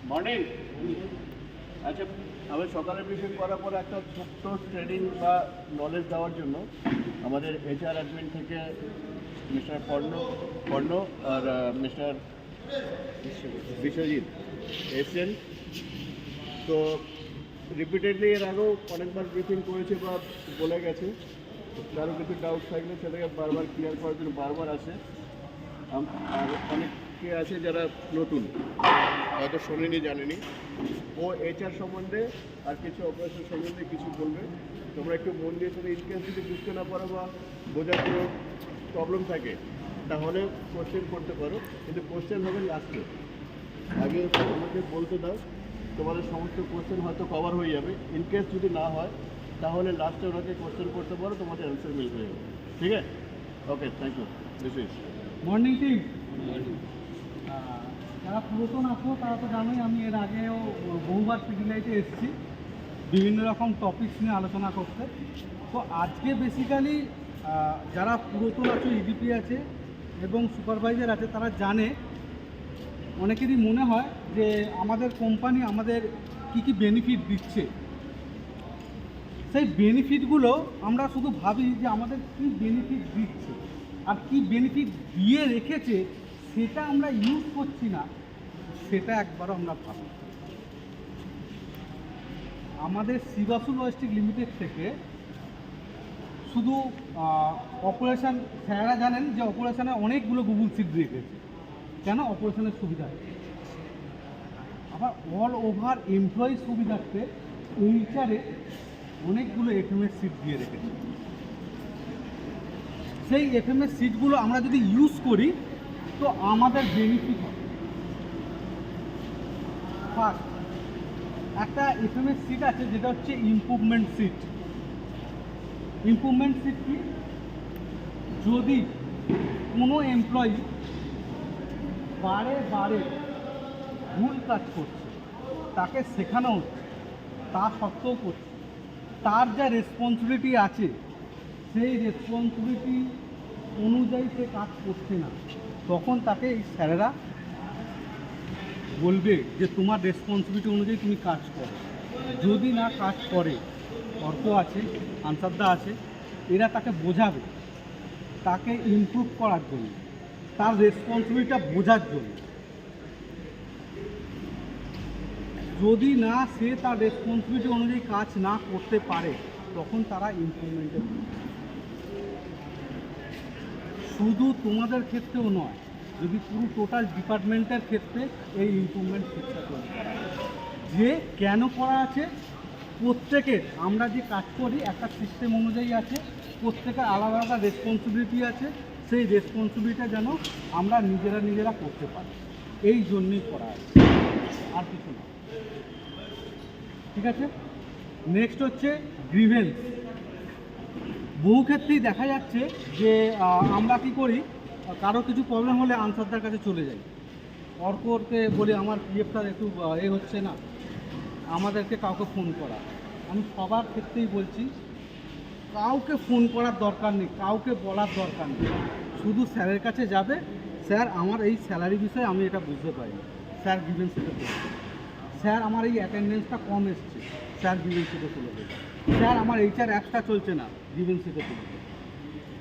Morning. আচ্ছা, আমি সকালে ব্রিফিং করার পর একটা ছোট্ট ট্রেনিং বা নলেজ দেওয়ার জন্য আমাদের HR অ্যাডমিন থেকে মিস্টার পর্ণ আর মিস্টার বিশ্বজিৎ এসছেন। তো রিপিটেডলি এর আগেও অনেকবার ব্রিফিং করেছে বা বলে গেছে, কারো কিছু ডাউট থাকলে সেটাকে বারবার ক্লিয়ার করার জন্য বারবার আসে। আর অনেকে আছে যারা নতুন, হয়তো শোনেনি, জানেনি। ও HR সম্বন্ধে আর কিছু অপারেশন সম্বন্ধে কিছু বলবে। তোমরা একটু মন দিয়ে শুনে, ইনকেস যদি বুঝতে না পারো বা বোঝার কোনো প্রবলেম থাকে তাহলে কোশ্চেন করতে পারো, কিন্তু কোশ্চেন হবে লাস্টে। আগে তোমাকে বলতে দাও, তোমাদের সমস্ত কোশ্চেন হয়তো কভার হয়ে যাবে। ইনকেস যদি না হয় তাহলে লাস্টে ওনাকে কোশ্চেন করতে পারো, তোমাদের অ্যান্সার মিল হয়ে যাবে। ঠিক আছে? Okay, thank you. This is morning team. যারা পুরাতন আছো তারা তো জানোই, আমি এর আগেও বহুবার সিটিলাইটে এসেছি বিভিন্ন রকম টপিকস নিয়ে আলোচনা করতে। তো আজকে বেসিক্যালি যারা পুরাতন আছো, EDP আছে এবং সুপারভাইজার আছে, তারা জানে, অনেকেরই মনে হয় যে আমাদের কোম্পানি আমাদের কি কি বেনিফিট দিচ্ছে। সেই বেনিফিটগুলো আমরা শুধু ভাবি যে আমাদের কি বেনিফিট দিচ্ছে আর কি বেনিফিট দিয়ে রেখেছে, সেটা আমরা ইউজ করছি না, সেটা একবারও আমরা ভাবি। আমাদের শিবাসু লজিস্টিক লিমিটেড থেকে শুধু অপারেশন, স্যারেরা জানেন যে অপারেশনে অনেকগুলো গুগল সিট রেখেছে। কেন? অপারেশনের সুবিধা। আবার অল ওভার এমপ্লয়ি সুবিধার্থে HR-এ অনেকগুলো FMS সিট দিয়ে রেখেছে। সেই FMS সিটগুলো আমরা যদি ইউজ করি তো আমাদের বেনিফিট হবে। ফার্স্ট, একটা FMS সিট আছে যেটা হচ্ছে ইমপ্রুভমেন্ট সিট। ইমপ্রুভমেন্ট সিট কি? যদি কোনো এমপ্লয়ি বারে বারে ভুল কাজ করছে, তাকে শেখানো হচ্ছে, তা সত্ত্বেও করছে, তার যা রেসপন্সিবিলিটি আছে সেই রেসপন্সিবিলিটি অনুযায়ী সে কাজ করছে না, তখন তাকে এই স্যারেরা বলবে যে তোমার রেসপন্সিবিলিটি অনুযায়ী তুমি কাজ করো। যদি না কাজ করে, অর্ক আছে, আনসারদা আছে, এরা তাকে বোঝাবে, তাকে ইমপ্রুভ করার জন্য, তার রেসপন্সিবিলিটিটা বোঝার জন্য। যদি না সে তার রেসপন্সিবিলিটি অনুযায়ী কাজ না করতে পারে, তখন তারা ইমপ্রুভমেন্টের। শুধু তোমাদের ক্ষেত্রেও নয়, যদি পুরো টোটাল ডিপার্টমেন্টের ক্ষেত্রে এই ইমপ্রুভমেন্ট শিক্ষা চলে। যে কেন করা আছে, প্রত্যেকের, আমরা যে কাজ করি একটা সিস্টেম অনুযায়ী আছে, প্রত্যেকের আলাদা আলাদা রেসপন্সিবিলিটি আছে, সেই রেসপন্সিবিলিটিটা যেন আমরা নিজেরা করতে পারি, এই জন্যই করা আছে, আর কিছু না। ঠিক আছে? নেক্সট হচ্ছে গ্রিভেন্স। বহু ক্ষেত্রেই দেখা যাচ্ছে যে আমরা কি করি, কারো কিছু প্রবলেম হলে আনসারদার কাছে চলে যাই, অর্ককে বলি আমার PFটা একটু হচ্ছে না, আমাদেরকে কাউকে ফোন করা। আমি সবার ক্ষেত্রেই বলছি, কাউকে ফোন করার দরকার নেই, কাউকে বলার দরকার নেই, শুধু স্যারের কাছে যাবে, স্যার আমার এই স্যালারি বিষয়ে আমি এটা বুঝতে পারি, স্যার গ্রিভেন্স সেটা তুলে দেবে। স্যার আমার এই অ্যাটেন্ডেন্সটা কম এসছে, স্যার গ্রিভেন্স সেটা তুলে দেবে। স্যার আমার HR অ্যাপসটা চলছে না, গ্রিভেন্স সেটা তুলে দেবে।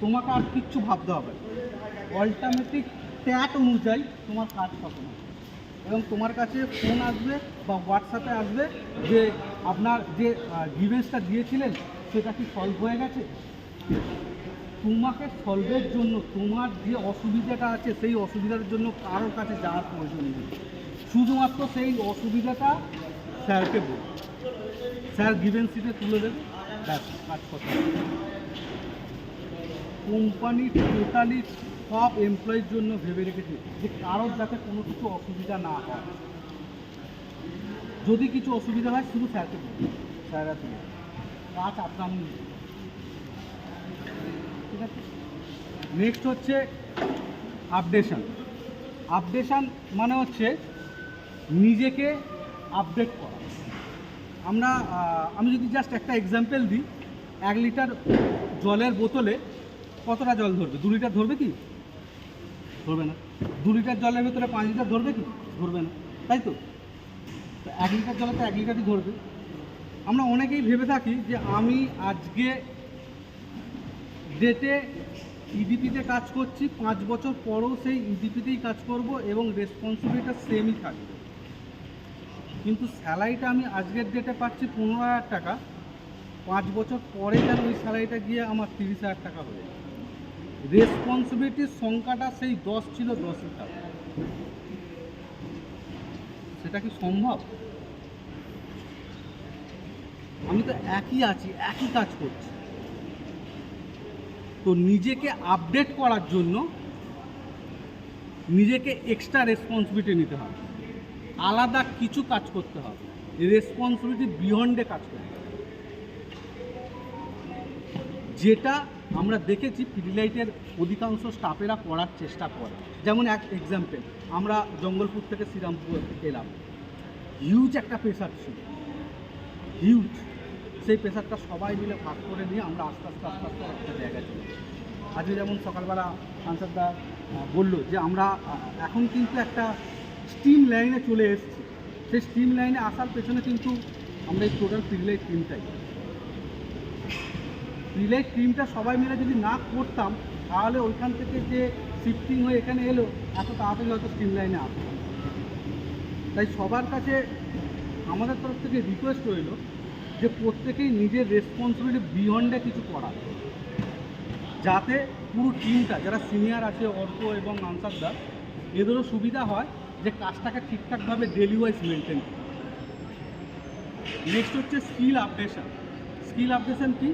তোমাকে আর কিচ্ছু ভাবতে হবে না, অল্টারনেটিভ ট্যাট অনুযায়ী তোমার কাজ খতম হবে এবং তোমার কাছে ফোন আসবে বা হোয়াটসঅ্যাপে আসবে যে আপনার যে গ্রিভেন্সটা দিয়েছিলেন সেটা কি সলভ হয়ে গেছে। তোমাকে সলভের জন্য, তোমার যে অসুবিধাটা আছে সেই অসুবিধার জন্য কারোর কাছে যাওয়ার প্রয়োজন নেই, শুধুমাত্র সেই অসুবিধাটা স্যারকে বলবে, স্যার গ্রিভেন্স শিটে তুলে দেবে, ব্যাস কাজ করতে হবে। কোম্পানি টোটালি সব এমপ্লয়ির জন্য ভেবে রেখেছে যে কারোর যাতে কোনো কিছু অসুবিধা না হয়। যদি কিছু অসুবিধা হয় শুধু স্যারকে বলবে, স্যাররা তুলে কাজ আপনার। ঠিক আছে? নেক্সট হচ্ছে আপডেশন। আপডেশন মানে হচ্ছে নিজেকে আপডেট করা। আমি যদি জাস্ট একটা এক্সাম্পল দিই, 1 লিটার জলের বোতলে কতটা জল ধরবে? 2 লিটার ধরবে কি? ধরবে না। 2 লিটার জলের ভেতরে 5 লিটার ধরবে কি? ধরবে না, তাই তো? 1 লিটার জলে তো 1 লিটারই ধরবে। আমরা অনেকেই ভেবে থাকি যে আমি আজকে ডেটে ইডিপিতে কাজ করছি, 5 বছর পরও সেই ইডিপিতেই কাজ করব এবং রেসপন্সিবিলিটিটা সেমই থাকবে। কিন্তু স্যালারিটা আমি আজকের ডেটে পাচ্ছি 15,000 টাকা, 5 বছর পরে যেন ওই স্যালারিটা গিয়ে আমার 30,000 টাকা হয়ে যায়। রেসপন্সিবিলিটির সংখ্যাটা সেই 10 ছিল, 10ই থাকবে। সেটা কি সম্ভব? আমি তো একই আছি, একই কাজ করছি। তো নিজেকে আপডেট করার জন্য নিজেকে এক্সট্রা রেসপন্সিবিলিটি নিতে হবে, আলাদা কিছু কাজ করতে হবে, রেসপন্সিবিলিটি বিয়ন্ডে কাজ করতে হবে। যেটা আমরা দেখেছি পিডিলাইটের অধিকাংশ স্টাফেরা করার চেষ্টা করে। যেমন এক এক্সাম্পল, আমরা জঙ্গলপুর থেকে শ্রীরামপুর এলাম, হিউজ একটা প্রেশার ছিল, হিউজ। সেই প্রেশারটা সবাই মিলে ভাগ করে নিয়ে আমরা আস্তে আস্তে একটা জায়গায় চলে যাই। আজকে যেমন সকালবেলা সাংসদদা বললো যে আমরা এখন কিন্তু একটা স্টিম লাইনে চলে এসেছি। সেই স্টিম লাইনে আসার পেছনে কিন্তু আমরা এই টোটাল পিডিলাইট টিমটাই, পিডিলাইট টিমটা সবাই মিলে যদি না করতাম তাহলে ওইখান থেকে যে শিফটিং হয়ে এখানে এলো এত তাড়াতাড়ি হয়তো স্টিম লাইনে আসতো। তাই সবার কাছে আমাদের তরফ থেকে রিকোয়েস্ট রইল যে প্রত্যেকেই নিজের রেসপন্সিবিলিটি বিয়ন্ডে কিছু করা, যাতে পুরো টিমটা যারা সিনিয়র আছে, অর্ক এবং আনসারদা, এদেরও সুবিধা হয় যে কাজটাকে ঠিকঠাকভাবে ডেলি ওয়াইজ মেনটেন করে। নেক্সট হচ্ছে স্কিল আপডেশন। স্কিল আপডেশন কি?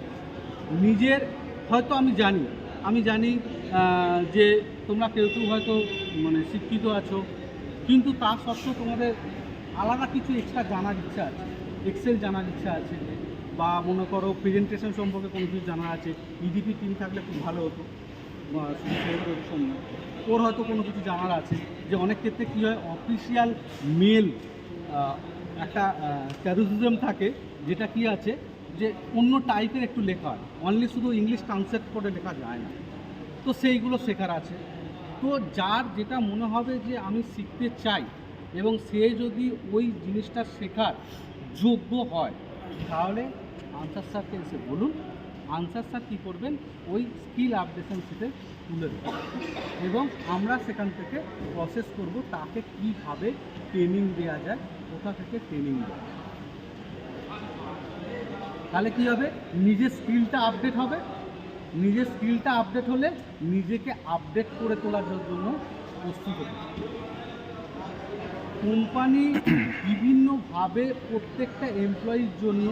নিজের হয়তো আমি জানি যে তোমরা কেউ হয়তো মানে শিক্ষিত আছো, কিন্তু তা সত্ত্বেও তোমাদের আলাদা কিছু এক্সট্রা জানার ইচ্ছা আছে, এক্সেল জানার ইচ্ছা আছে, বা মনে করো প্রেজেন্টেশন সম্পর্কে কোনো কিছু জানা আছে। ইডিপি টিম থাকলে খুব ভালো হতো, ওর হয়তো কোনো কিছু জানার আছে। যে অনেক ক্ষেত্রে কী হয়, অফিসিয়াল মেল একটা ক্যারোসিজম থাকে, যেটা কি আছে যে অন্য টাইপের একটু লেখা হয়, অনলি শুধু ইংলিশ ট্রান্সলেট করে লেখা যায় না। তো সেইগুলো শেখার আছে। তো যার যেটা মনে হবে যে আমি শিখতে চাই এবং সে যদি ওই জিনিসটা শেখার যোগ্য হয়, তাহলে আনসার স্যারকে এসে বলুন। আনসার স্যার কী করবেন, ওই স্কিল আপডেশন শিটে তুলে দেবেন এবং আমরা সেখান থেকে প্রসেস করব তাকে কীভাবে ট্রেনিং দেওয়া যায়, কোথা থেকে ট্রেনিং দেওয়া যায়। তাহলে কী হবে, নিজের স্কিলটা আপডেট হবে। নিজের স্কিলটা আপডেট হলে নিজেকে আপডেট করে তোলার জন্য প্রস্তুত হতে হবে। কোম্পানি বিভিন্নভাবে প্রত্যেকটা এমপ্লয়ির জন্য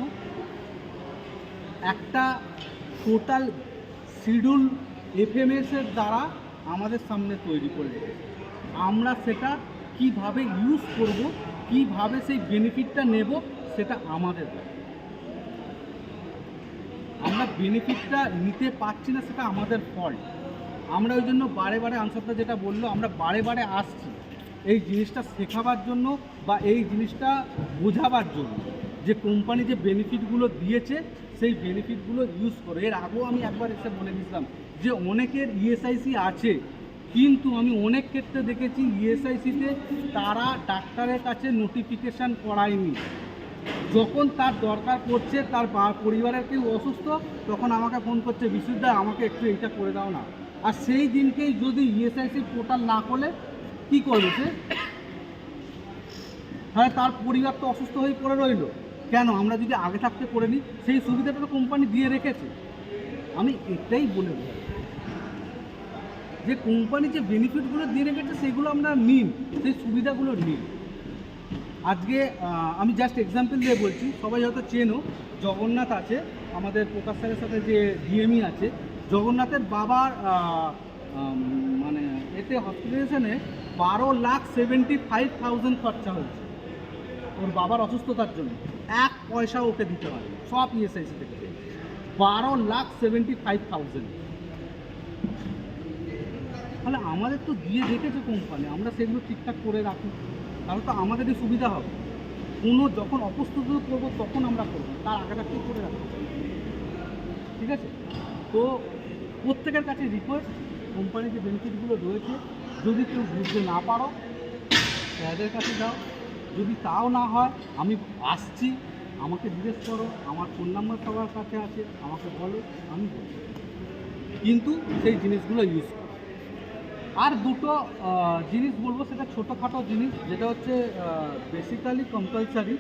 একটা টোটাল শিডিউল এফএমএসের দ্বারা আমাদের সামনে তৈরি করে রেখেছে। আমরা সেটা কিভাবে ইউজ করব, কিভাবে সেই বেনিফিটটা নেব, সেটা আমাদের ব্যাপার। আমরা বেনিফিটটা নিতে পারছি না, সেটা আমাদের ফল্ট। আমরা ওই জন্য বারে বারে আনসারটা যেটা বললো, আমরা বারে বারে আসছি এই জিনিসটা শেখাবার জন্য বা এই জিনিসটা বোঝাবার জন্য যে কোম্পানি যে বেনিফিটগুলো দিয়েছে সেই বেনিফিটগুলো ইউজ করে। এর আগেও আমি একবার এসে বলে দিয়েছিলাম যে অনেকের ইএসআইসি আছে, কিন্তু আমি অনেক ক্ষেত্রে দেখেছি ইএসআইসিতে তারা ডাক্তারের কাছে নোটিফিকেশান করায়নি। যখন তার দরকার পড়ছে, তার পরিবারের কেউ অসুস্থ, তখন আমাকে ফোন করছে, বিশুদ্ধা আমাকে একটু এইটা করে দাও না। আর সেই দিনকেই যদি ইএসআইসি পোর্টাল না করলে কী করবে সে? তাহলে তার পরিবার তো অসুস্থ হয়ে পড়ে রইল। কেন? আমরা যদি আগে থাকতে করে নিই, সেই সুবিধাটা তো কোম্পানি দিয়ে রেখেছে। আমি এটাই বলে দিই যে কোম্পানি যে বেনিফিটগুলো দিয়ে রেখেছে সেগুলো আমরা নিন, সেই সুবিধাগুলো নিন। আজকে আমি জাস্ট এক্সাম্পল দিয়ে বলছি, সবাই হয়তো চেনো, জগন্নাথ আছে আমাদের প্রকাশ স্যারের সাথে যে ডিএমই আছে, জগন্নাথের বাবার মানে এতে হসপিটালাইজেশনে 12,75,000 খরচা হয়েছে ওর বাবার অসুস্থতার জন্য। 1 পয়সা ওকে দিতে হয়, সব ইএসআইসি থেকে। 12,75,000। তাহলে আমাদের তো দিয়ে রেখেছে কোম্পানি, আমরা সেগুলো ঠিকঠাক করে রাখি, তাহলে তো আমাদেরই সুবিধা হবে। কোনো যখন অপ্রস্তুত করবো তখন আমরা করবো, তার আগে থাকতেই করে রাখবো। ঠিক আছে? তো প্রত্যেকের কাছে রিকোয়েস্ট, কোম্পানির যে বেনিফিটগুলো রয়েছে যদি কেউ বুঝতে না পারো স্যারদের কাছে যাও, যদি তাও না হয় আমি আসছি, আমাকে জিজ্ঞেস করো, আমার ফোন নাম্বার সবার কাছে আছে, আমাকে বলো, আমি বলবো, কিন্তু সেই জিনিসগুলো ইউজ করো। আর দুটো জিনিস বলবো, সেটা ছোটোখাটো জিনিস, যেটা হচ্ছে বেসিক্যালি কম্পালসারি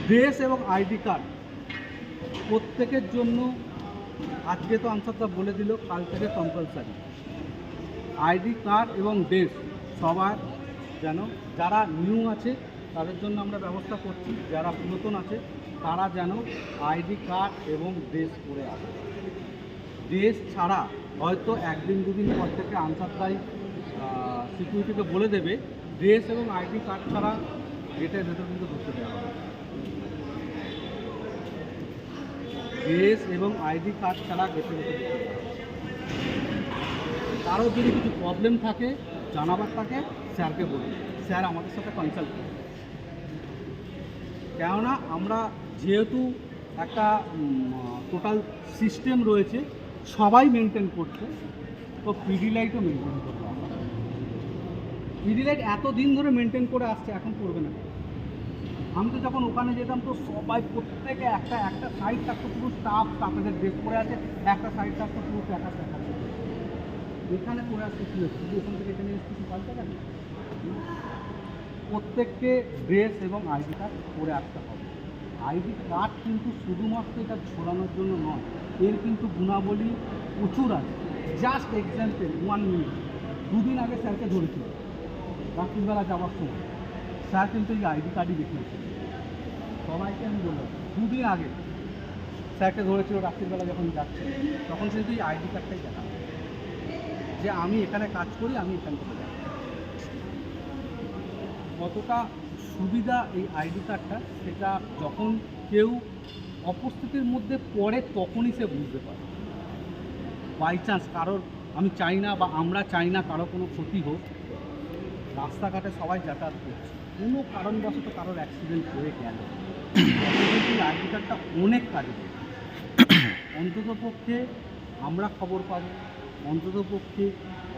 ড্রেস এবং আইডি কার্ড প্রত্যেকের জন্য। আজকে তো আনসারটা বলে দিল, কাল থেকে কম্পালসারি আইডি কার্ড এবং ড্রেস সবার, যেন যারা নিউ আছে তাদের জন্য আমরা ব্যবস্থা করছি, যারা পুরাতন আছে তারা যেন আইডি কার্ড এবং ড্রেস করে আসে। ড্রেস ছাড়া হয়তো একদিন দুদিন পর থেকে আনসার ভাই সিকিউরিটিকে বলে দেবে ড্রেস এবং আইডি কার্ড ছাড়া গেটের ভেতর কিন্তু ঢুকতে দেওয়া হবে। ড্রেস এবং আইডি কার্ড ছাড়া গেটের ভেতর ঢুকতে দেওয়া হবে। কারো যদি কিছু প্রবলেম থাকে, জানাবার থাকে, স্যারকে বলুন, স্যার আমাদের সাথে কনসাল্ট করুন। কেননা আমরা যেহেতু একটা টোটাল সিস্টেম রয়েছে, সবাই মেনটেন করছে, তো পিডি লাইটও মেনটেন করতে হবে। পিডি লাইট এতদিন ধরে মেনটেন করে আসছে, এখন করবে না। আমি তো যখন ওখানে যেতাম তো সবাই প্রত্যেকে একটা একটা সাইড থাকতো পুরো স্টাফেদের ড্রেস করে আছে, একটা সাইড থাকতো পুরো প্যাকার প্যাকার। এখানে করে আসতে কী হচ্ছে, এখান থেকে এখানে কিছু পাল্টে গেল। প্রত্যেককে ড্রেস এবং আইডি কার্ড করে আসতে হবে। আইডি কার্ড কিন্তু শুধুমাত্র এটা ছড়ানোর জন্য নয়, এর কিন্তু গুণাবলী প্রচুর আছে। জাস্ট এক্সাম্পল, 1 মিনিট, দুদিন আগে স্যারকে ধরেছিল রাত্রিবেলা যাওয়ার সময়, স্যার কিন্তু এই আইডি কার্ডই দেখিয়েছে সবাইকে। আমি বললাম দুদিন আগে স্যারকে ধরেছিল রাত্রিবেলা যখন যাচ্ছে, তখন কিন্তু এই আইডি কার্ডটাই দেখা যে আমি এখানে কাজ করি, আমি এখান থেকে যাই। কতটা সুবিধা এই আইডি কার্ডটা, সেটা যখন কেউ অপস্থিতির মধ্যে পড়ে তখনই সে বুঝতে পারে। বাই চান্স কারোর, আমি চাই না বা আমরা চাই না কারো কোনো ক্ষতি হোক, রাস্তাঘাটে সবাই যাতায়াত করছে, কোনো কারণবশত কারোর অ্যাক্সিডেন্ট হয়ে গেল, এই আইডি কার্ডটা অনেক কাজে দেবে। অন্ততপক্ষে আমরা খবর পাবো, অন্ততপক্ষে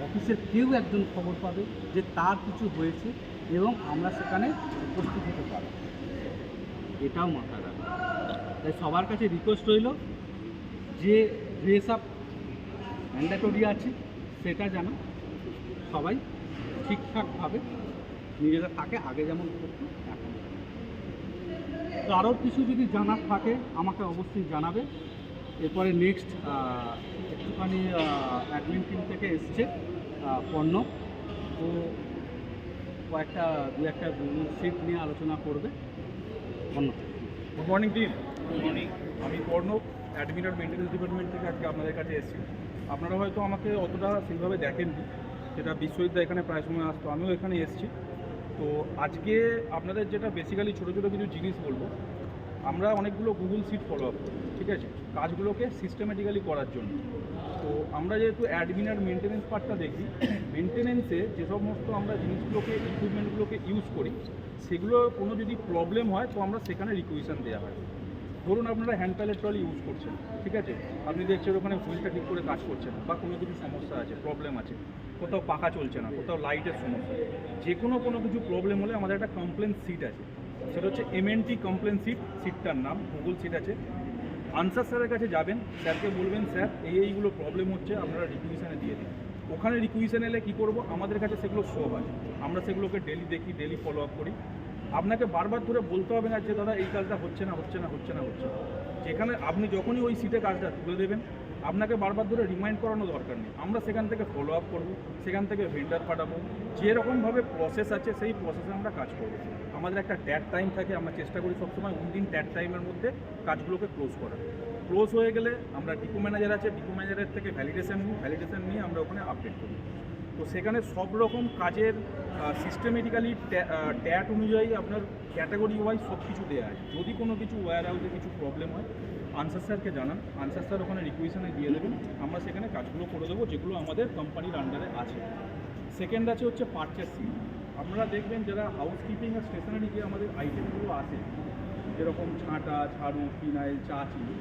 অফিসের কেউ একজন খবর পাবে যে তার কিছু হয়েছে, এবং আমরা সেখানে উপস্থিত হতে পারব। এটাও মাথায় রাখবো। তাই সবার কাছে রিকোয়েস্ট রইল যে ড্রেস আপ ম্যান্ডেটরি আছে, সেটা যেন সবাই ঠিকঠাকভাবে নিজেরা থাকে, আগে যেমন করতো এখন। কারোর কিছু যদি জানার থাকে আমাকে অবশ্যই জানাবে। এরপরে নেক্সট একটুখানি অ্যাডমিন টিম থেকে এসছে পণ্য, তো কয়েকটা দু একটা সিট নিয়ে আলোচনা করবে। পণ্য, good morning team. Good morning. আমি পর্ণব, অ্যাডমিন আর মেনটেন্যান্স ডিপার্টমেন্ট থেকে আজকে আপনাদের কাছে এসেছি। আপনারা হয়তো আমাকে অতটা সেইভাবে দেখেননি, যেটা বিশ্ববিদ্যালয় এখানে প্রায় সময় আসতো, আমিও এখানে এসেছি। তো আজকে আপনাদের যেটা বেসিক্যালি ছোটো ছোটো কিছু জিনিস বলবো। আমরা অনেকগুলো গুগল শিট ফলো আপ করি, ঠিক আছে, কাজগুলোকে সিস্টেমেটিক্যালি করার জন্য। তো আমরা যেহেতু অ্যাডমিন আর মেনটেন্যান্স পার্টটা দেখি, মেনটেন্যান্সে যে সমস্ত আমরা জিনিসগুলোকে, ইকুইপমেন্টগুলোকে ইউজ করি, সেগুলো কোনো যদি প্রবলেম হয় তো আমরা সেখানে রিকুইশন দেওয়া হয়। ধরুন আপনারা হ্যান্ড প্যালেট ট্রলি ইউজ করছেন, ঠিক আছে, আপনি দেখছেন ওখানে হুইলটা ঠিক করে কাজ করছে না, বা কোনো কিছু সমস্যা আছে, প্রবলেম আছে, কোথাও পাখা চলছে না, কোথাও লাইটের সমস্যা, যে কোনো কিছু প্রবলেম হলে আমাদের একটা কমপ্লেন সিট আছে, সেটা হচ্ছে MNT কমপ্লেন সিটটার নাম গুগল সিট আছে। আনসার স্যারের কাছে যাবেন, স্যারকে বলবেন স্যার এইগুলো প্রবলেম হচ্ছে, আপনারা রিকুইশনে দিয়ে দিন। ওখানে রিকুইশন এলে কী করবো, আমাদের কাছে সেগুলো সব হয়, আমরা সেগুলোকে ডেলি দেখি, ডেলি ফলো আপ করি। আপনাকে বারবার ধরে বলতে হবে না যে দাদা এই কাজটা হচ্ছে না। যেখানে আপনি যখনই ওই সিটে কাজটা তুলে দেবেন, আপনাকে বারবার ধরে রিমাইন্ড করানো দরকার নেই, আমরা সেখান থেকে ফলো আপ করবো, সেখান থেকে ভেন্ডার পাঠাবো, যেরকমভাবে প্রসেস আছে সেই প্রসেসে আমরা কাজ করবো। আমাদের একটা ট্যাগ টাইম থাকে, আমরা চেষ্টা করি সবসময় উইদিন ট্যাগ টাইমের মধ্যে কাজগুলোকে ক্লোজ করা। ক্লোজ হয়ে গেলে আমরা ডিপো ম্যানেজার আছে, ডিপো ম্যানেজারের থেকে ভ্যালিডেশন নিয়ে আমরা ওখানে আপডেট করি। তো সেখানে সব রকম কাজের সিস্টেমেটিক্যালি ট্যাগ অনুযায়ী আপনার ক্যাটাগরি ওয়াইজ সব কিছু দেওয়া আছে। যদি কোনো কিছু ওয়্যার হাউসে কিছু প্রবলেম হয়, আনসার স্যারকে জানান, আনসার স্যার ওখানে রিকুইশনে দিয়ে দেবেন, আমরা সেখানে কাজগুলো করে দেবো যেগুলো আমাদের কোম্পানির আন্ডারে আছে। সেকেন্ড আছে হচ্ছে পারচেস সিট। আপনারা দেখবেন যারা হাউসকিপিং আর স্টেশনারি যে আমাদের আইটেমগুলো আছে, যেরকম ছাঁটা, ঝাড়ু, ফিনাইল, চা, চিনি,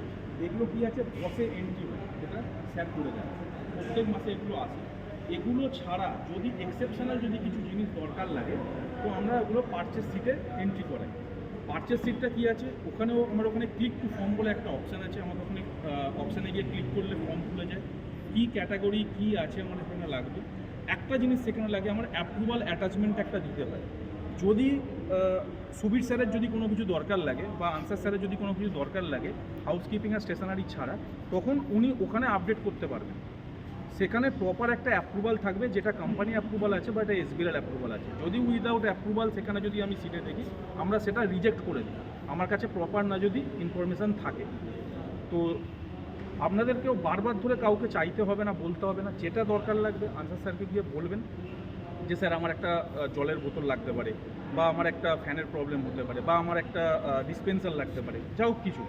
এগুলো কী আছে বসে এন্ট্রি হয়, যেটা স্যার করে দেয়, প্রত্যেক মাসে এগুলো আসে। এগুলো ছাড়া যদি এক্সেপশনাল যদি কিছু জিনিস দরকার লাগে, তো আমরা ওগুলো পারচেস সিটে এন্ট্রি করাই। পারচেস সিটটা কী আছে, ওখানেও আমার ওখানে ক্লিক টু ফর্ম বলে একটা অপশান আছে, আমাদের ওখানে অপশানে গিয়ে ক্লিক করলে ফর্ম খুলে যায়, কী ক্যাটাগরি কী আছে আমার এখানে লাগবে। একটা জিনিস সেখানে লাগে, আমার অ্যাপ্রুভাল অ্যাটাচমেন্ট একটা দিতে হয়। যদি সুবীর স্যারের যদি কোনো কিছু দরকার লাগে বা আনসার স্যারের যদি কোনো কিছু দরকার লাগে হাউসকিপিং আর স্টেশনারি ছাড়া, তখন উনি ওখানে আপডেট করতে পারবেন। সেখানে প্রপার একটা অ্যাপ্রুভাল থাকবে, যেটা কোম্পানি অ্যাপ্রুভাল আছে বা এটা এসবিআর অ্যাপ্রুভাল আছে। যদি উইদাউট অ্যাপ্রুভাল সেখানে যদি আমি সিটে দেখি, আমরা সেটা রিজেক্ট করে দিই, আমার কাছে প্রপার না যদি ইনফরমেশান থাকে। তো আপনাদেরকেও বারবার ধরে কাউকে চাইতে হবে না, বলতে হবে না, যেটা দরকার লাগবে আনসার স্যারকে গিয়ে বলবেন যে স্যার আমার একটা জলের বোতল লাগতে পারে, বা আমার একটা ফ্যানের প্রবলেম হতে পারে, বা আমার একটা ডিসপেন্সার লাগতে পারে, যা হোক কিছু।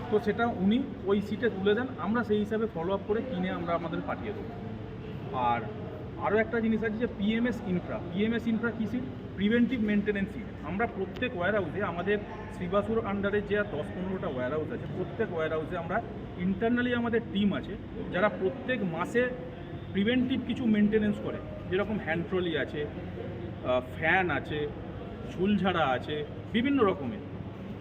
তো সেটা উনি ওই সিটে তুলে দেন, আমরা সেই হিসাবে ফলো আপ করে কিনে আমরা আমাদের পাঠিয়ে দেবো। আর আরও একটা জিনিস আছে যে পিএমএস ইনফ্রা কী সিট? Preventive maintenance sheet. আমরা প্রত্যেক ওয়্যার হাউসে, আমাদের শ্রীবাসুর আন্ডারে যে 10-15টা ওয়্যার হাউস আছে, প্রত্যেক ওয়্যার হাউসে আমরা ইন্টারনালি আমাদের টিম আছে যারা প্রত্যেক মাসে প্রিভেন্টিভ কিছু মেনটেন্যান্স করে, যেরকম হ্যান্ড ট্রলি আছে, ফ্যান আছে, ঝুলঝাড়া আছে, বিভিন্ন রকমের।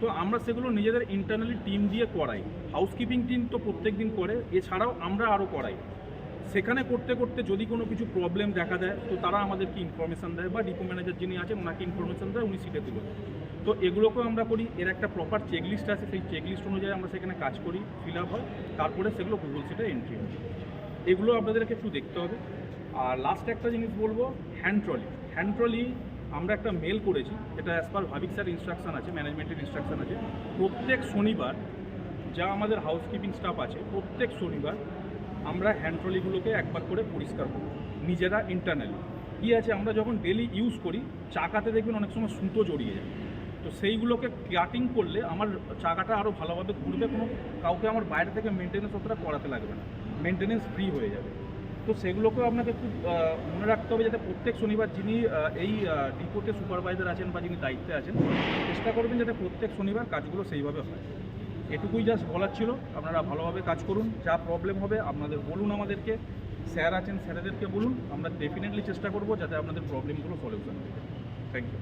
তো আমরা সেগুলো নিজেদের ইন্টারনালি টিম দিয়ে করাই। হাউসকিপিং টিম তো প্রত্যেক দিন করে, এছাড়াও আমরা আরও করাই। সেখানে করতে করতে যদি কোনো কিছু প্রবলেম দেখা দেয়, তো তারা আমাদেরকে ইনফরমেশান দেয়, বা ডিপো ম্যানেজার যিনি আছেন ওনাকে ইনফরমেশান দেয়, উনি সিটে তুলে দেন। তো এগুলোকেও আমরা করি। এর একটা প্রপার চেকলিস্ট আছে, সেই চেকলিস্ট অনুযায়ী আমরা সেখানে কাজ করি, ফিল আপ হয়, তারপরে সেগুলো গুগল সিটে এন্ট্রি হয়। এগুলো আপনাদেরকে একটু দেখতে হবে। আর লাস্ট একটা জিনিস বলবো, হ্যান্ড ট্রলি আমরা একটা মেল করেছি, এটা অ্যাজ পার ভাবিক স্যার ইনস্ট্রাকশান আছে, ম্যানেজমেন্টের ইনস্ট্রাকশান আছে, প্রত্যেক শনিবার যা আমাদের হাউসকিপিং স্টাফ আছে, প্রত্যেক শনিবার আমরা হ্যান্ড ট্রলিগুলোকে একবার করে পরিষ্কার করি নিজেরা ইন্টারনালি। কী আছে, আমরা যখন ডেলি ইউজ করি, চাকাতে দেখবেন অনেক সময় সুতো জড়িয়ে যায়, তো সেইগুলোকে কাটিং করলে আমার চাকাটা আরও ভালোভাবে ঘুরবে, কোনো কাউকে আমার বাইরে থেকে মেনটেন্যান্স অতটা করাতে লাগবে না, মেনটেন্যান্স ফ্রি হয়ে যাবে। তো সেগুলোকেও আপনাকে খুব মনে রাখতে হবে, যাতে প্রত্যেক শনিবার যিনি এই ডিপোতে সুপারভাইজার আছেন বা যিনি দায়িত্বে আছেন, চেষ্টা করবেন যাতে প্রত্যেক শনিবার কাজগুলো সেইভাবে হয়। এটুকুই জাস্ট বলার ছিল। আপনারা ভালোভাবে কাজ করুন, যা প্রবলেম হবে আপনাদের বলুন, আমাদেরকে স্যার আছেন স্যারেদেরকে বলুন, আমরা ডেফিনেটলি চেষ্টা করব যাতে আপনাদের প্রবলেমগুলো সলিউশন হয়। Thank you.